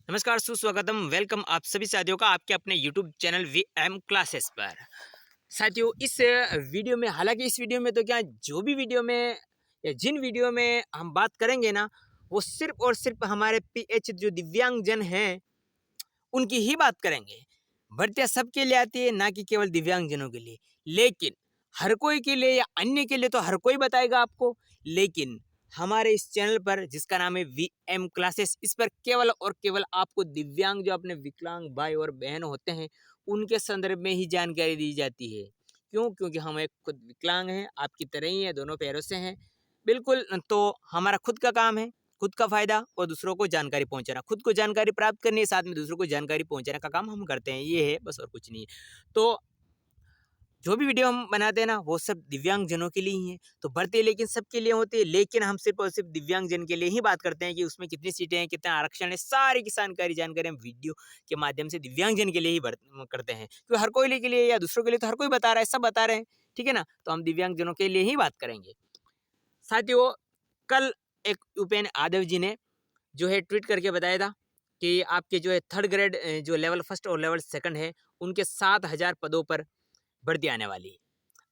नमस्कार, सुस्वागतम, वेलकम आप सभी साथियों का आपके अपने यूट्यूब चैनल वीएम क्लासेस पर। साथियों, इस वीडियो में, हालांकि इस वीडियो में तो क्या, जो भी वीडियो में या जिन वीडियो में हम बात करेंगे ना, वो सिर्फ और सिर्फ हमारे पीएच जो दिव्यांगजन हैं उनकी ही बात करेंगे। भर्तियाँ सबके लिए आती है, ना कि केवल दिव्यांगजनों के लिए। लेकिन हर कोई के लिए या अन्य के लिए तो हर कोई बताएगा आपको। लेकिन हमारे इस चैनल पर, जिसका नाम है वीएम क्लासेस, इस पर केवल और केवल आपको दिव्यांग, जो अपने विकलांग भाई और बहन होते हैं, उनके संदर्भ में ही जानकारी दी जाती है। क्यों? क्योंकि हम एक खुद विकलांग हैं, आपकी तरह ही है, दोनों पैरों से हैं। बिल्कुल, तो हमारा खुद का काम है, खुद का फायदा और दूसरों को जानकारी पहुंचाना। खुद को जानकारी प्राप्त करनी है, साथ में दूसरों को जानकारी पहुंचाने का काम हम करते हैं। ये है बस, और कुछ नहीं है। तो जो भी वीडियो हम बनाते हैं ना, वो सब दिव्यांगजनों के लिए ही है। तो भर्ती लेकिन सबके लिए होती है, लेकिन हम सिर्फ और सिर्फ दिव्यांगजन के लिए ही बात करते हैं कि उसमें कितनी सीटें हैं, कितना आरक्षण है, सारी की जानकारी हम वीडियो के माध्यम से दिव्यांगजन के लिए ही करते हैं। क्योंकि हर कोई के लिए या दूसरों के लिए तो हर कोई बता रहा है, सब बता रहे हैं। ठीक है ना? तो हम दिव्यांगजनों के लिए ही बात करेंगे। साथियों, कल एक उपेंद्र यादव जी ने जो है ट्वीट करके बताया था कि आपके जो है थर्ड ग्रेड, जो लेवल फर्स्ट और लेवल सेकंड है, उनके 7,000 पदों पर भर्ती आने वाली है।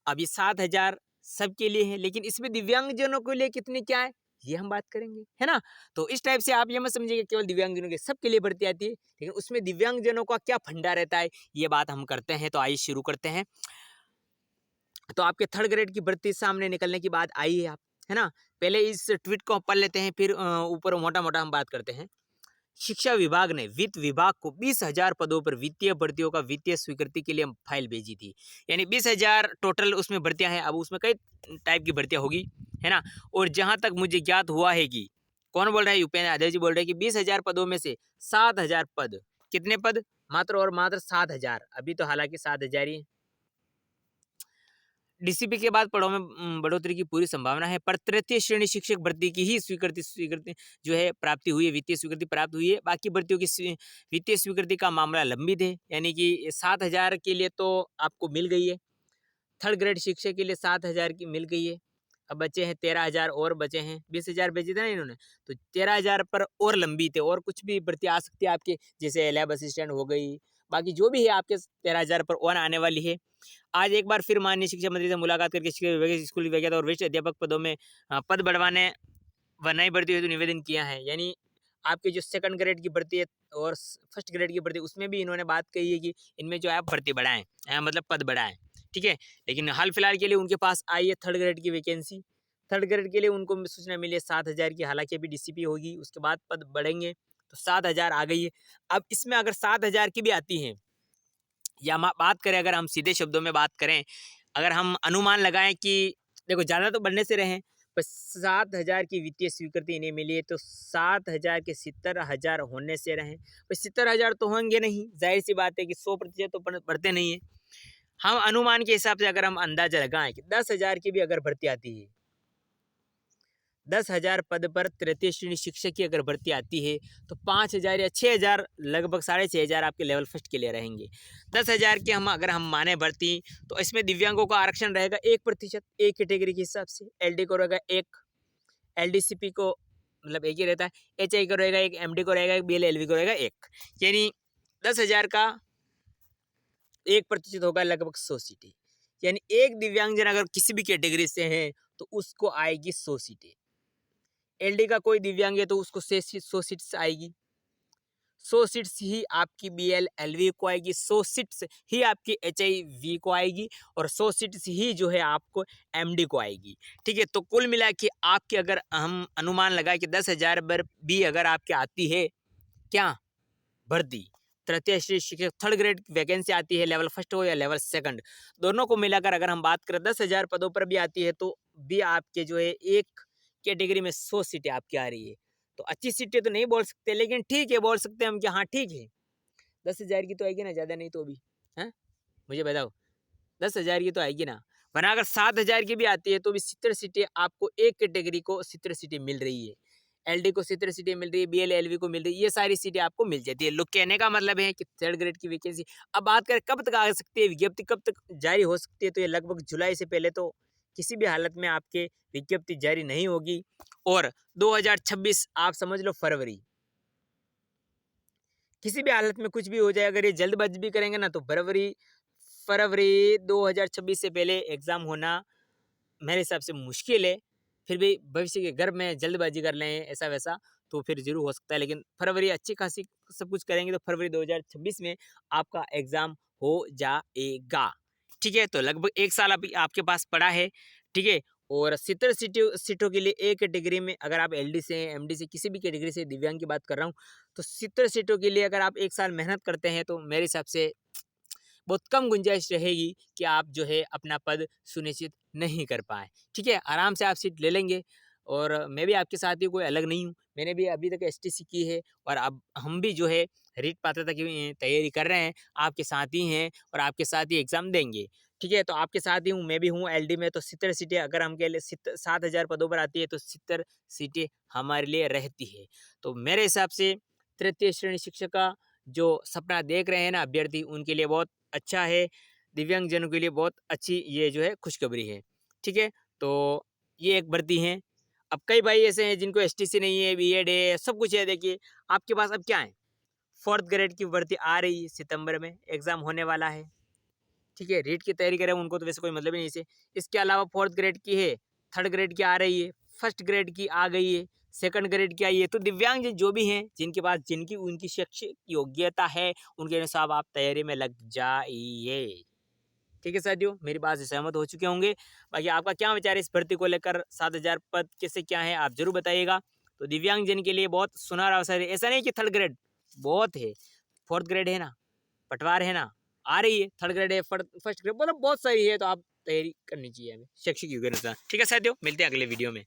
अब ये 7,000 सबके लिए है, लेकिन इसमें दिव्यांगजनों के लिए कितनी क्या है, ये हम बात करेंगे, है ना? तो इस टाइप से आप ये मत समझिए कि केवल दिव्यांगजनों के, सबके लिए भर्ती आती है, लेकिन उसमें दिव्यांगजनों का क्या फंडा रहता है, ये बात हम करते हैं। तो आइए शुरू करते हैं। तो आपके थर्ड ग्रेड की भर्ती सामने निकलने की बात आई है, आप, है ना? पहले इस ट्वीट को पढ़ लेते हैं, फिर ऊपर मोटा-मोटा हम बात करते हैं। शिक्षा विभाग ने वित्त विभाग को 20,000 पदों पर वित्तीय भर्तियों का वित्तीय स्वीकृति के लिए फाइल भेजी थी। यानी 20,000 टोटल उसमें भर्तियां हैं। अब उसमें कई टाइप की भर्तियां होगी, है ना? और जहां तक मुझे ज्ञात हुआ है कि, कौन बोल रहा है, उपेंद्र यादव जी बोल रहे हैं कि 20,000 पदों में से 7,000 पद, कितने पद? मात्र और मात्र 7,000। अभी तो हालांकि 7,000 ही। डीसीपी के बाद पदों में बढ़ोतरी की पूरी संभावना है, पर तृतीय श्रेणी शिक्षक भर्ती की ही स्वीकृति स्वीकृति जो है प्राप्ति हुई है, वित्तीय स्वीकृति प्राप्त हुई है। बाकी भर्तियों की वित्तीय स्वीकृति का मामला लंबित है। यानी कि 7,000 के लिए तो आपको मिल गई है, थर्ड ग्रेड शिक्षक के लिए 7,000 की मिल गई है। अब बचे हैं 13,000 और बचे हैं। 20,000 भेजे थे ना इन्होंने, तो 13,000 पर और लंबित है, और कुछ भी भर्ती आ सकती है आपके, जैसे लैब असिस्टेंट हो गई, बाकी जो भी है आपके 13,000 पर और आने वाली है। आज एक बार फिर माननीय शिक्षा मंत्री से मुलाकात करके शिक्षा विभाग, स्कूल विभाग और वरिष्ठ अध्यापक पदों में पद बढ़वाने व नई भर्ती हेतु निवेदन किया है। यानी आपके जो सेकंड ग्रेड की भर्ती है और फर्स्ट ग्रेड की भर्ती, उसमें भी इन्होंने बात कही है कि इनमें जो है आप भर्ती बढ़ाएं, मतलब पद बढ़ाएं। ठीक है, लेकिन हाल फिलहाल के लिए उनके पास आई है थर्ड ग्रेड की वैकेंसी। थर्ड ग्रेड के लिए उनको सूचना मिली है 7,000 की। हालांकि अभी डीसीपी होगी, उसके बाद पद बढ़ेंगे, तो 7,000 आ गई है। अब इसमें अगर 7,000 की भी आती है, या बात करें, अगर हम सीधे शब्दों में बात करें, अगर हम अनुमान लगाएं कि देखो, ज़्यादा तो बढ़ने से रहे, पर 7,000 की वित्तीय स्वीकृति इन्हें मिली है, तो 7,000 के 70,000 होने से रहे। पर 70,000 तो होंगे नहीं, जाहिर सी बात है कि 100% तो बढ़ते नहीं है। हम अनुमान के हिसाब से अगर हम अंदाजा लगाएं कि 10,000 की भी अगर भर्ती आती है, 10,000 पद पर तृतीय श्रेणी शिक्षक की अगर भर्ती आती है, तो 5,000 या 6,000, लगभग 6,500 आपके लेवल फर्स्ट के लिए रहेंगे। 10,000 की हम अगर हम माने भर्ती, तो इसमें दिव्यांगों का आरक्षण रहेगा 1%, एक कैटेगरी के हिसाब से। एलडी को रहेगा 1, एलडीसीपी को मतलब एक ही रहता है, एचआई को रहेगा 1, एमडी को रहेगा 1, बीएलएलवी को रहेगा 1। यानी 10,000 का 1% होगा, लगभग 100 सीटें। यानी एक दिव्यांगजन अगर किसी भी कैटेगरी से है, तो उसको आएगी 100 सीटें। एलडी का कोई दिव्यांग है तो उसको 100 सीट्स आएगी। 100 सीट्स ही आपकी बीएलएलवी को आएगी, 100 सीट्स ही आपकी एचआईवी को आएगी, और 100 सीट्स ही जो है आपको एमडी को आएगी। ठीक है, तो कुल मिला के आपके, अगर हम अनुमान लगाए कि 10,000 पर भी अगर आपके आती है क्या भर्ती, तृतीय श्रेणी शिक्षक थर्ड ग्रेड वैकेंसी आती है, लेवल फर्स्ट हो या लेवल सेकंड, दोनों को मिलाकर अगर हम बात करें 10,000 पदों पर भी आती है, तो भी आपके जो है एक कैटेगरी में 100 सीटें आपकी आ रही है। तो अच्छी सीटें तो नहीं बोल सकते, लेकिन ठीक है, बोल सकते हैं हम कि हाँ ठीक है, 10,000 की तो आएगी ना, ज़्यादा नहीं तो भी, है? मुझे बताओ, 10,000 की तो आएगी ना? वरना अगर 7,000 की भी आती है, तो भी 70 सीटें आपको, एक कैटेगरी को 70 सीटें मिल रही है। एलडी को 70 सीटें मिल रही है, बीएलएलवी को मिल रही है, ये सारी सीटें आपको मिल जाती है। लोग कहने का मतलब है कि थर्ड ग्रेड की वैकेंसी, अब बात करें कब तक आ सकती है विज्ञप्ति, कब तक जारी हो सकती है, तो ये लगभग जुलाई से पहले तो किसी भी हालत में आपके विज्ञप्ति जारी नहीं होगी। और 2026 आप समझ लो फरवरी, किसी भी हालत में कुछ भी हो जाए, अगर ये जल्दबाजी भी करेंगे ना तो फरवरी फरवरी 2026 से पहले एग्ज़ाम होना मेरे हिसाब से मुश्किल है। फिर भी भविष्य के गर्भ में जल्दबाजी कर लें ऐसा-वैसा तो फिर ज़रूर हो सकता है, लेकिन फरवरी अच्छी खासी सब कुछ करेंगे तो फरवरी 2026 में आपका एग्ज़ाम हो जाएगा। ठीक है? तो लगभग 1 साल अभी आपके पास पड़ा है, ठीक है? और 70 सीटों सीटों के लिए एक कैटेगरी में अगर आप एलडी से, एमडी से, किसी भी कैटेगरी से दिव्यांग की बात कर रहा हूँ, तो 70 सीटों के लिए अगर आप 1 साल मेहनत करते हैं तो मेरे हिसाब से बहुत कम गुंजाइश रहेगी कि आप जो है अपना पद सुनिश्चित नहीं कर पाएँ। ठीक है? आराम से आप सीट ले लेंगे और मैं भी आपके साथ ही कोई अलग नहीं हूँ। मैंने भी अभी तक एसटीसी की है और अब हम भी जो है रीट पात्रता की तैयारी कर रहे हैं, आपके साथ ही हैं और आपके साथ ही एग्ज़ाम देंगे। ठीक है? तो आपके साथ ही हूँ, मैं भी हूँ एलडी में तो 70 सीटें अगर हम कह लें 7,000 पदों पर आती है तो 70 सीटें हमारे लिए रहती है। तो मेरे हिसाब से तृतीय श्रेणी शिक्षक का जो सपना देख रहे हैं ना अभ्यर्थी उनके लिए बहुत अच्छा है, दिव्यांगजनों के लिए बहुत अच्छी ये जो है खुशखबरी है, ठीक है? तो ये एक भर्ती है। अब कई भाई ऐसे हैं जिनको एसटीसी नहीं है, बीएड है, सब कुछ है देखिए, आपके पास अब क्या है? 4th ग्रेड की भर्ती आ रही है सितंबर में, एग्ज़ाम होने वाला है, ठीक है? रीट की तैयारी करें उनको तो वैसे कोई मतलब ही नहीं इससे। इसके अलावा 4th ग्रेड की है, 3rd ग्रेड की आ रही है, 1st ग्रेड की आ गई है, 2nd ग्रेड की आई है। तो दिव्यांग जो भी हैं, जिनके पास जिनकी उनकी शैक्षिक योग्यता है, उनके अनुसार आप तैयारी में लग जाइए। ठीक है साथियों, मेरी बात से सहमत हो चुके होंगे। बाकी आपका क्या विचार है इस भर्ती को लेकर? 7,000 पद कैसे क्या है आप ज़रूर बताइएगा। तो दिव्यांगजन के लिए बहुत सुनहरा अवसर है। ऐसा नहीं कि 3rd ग्रेड बहुत है, 4th ग्रेड है ना, पटवार है ना, आ रही है, 3rd ग्रेड है, 1st ग्रेड मतलब बहुत सारी है, तो आप तैयारी करनी चाहिए हमें शैक्षिक योग्य अनुसार। ठीक है साथियों, मिलते हैं अगले वीडियो में।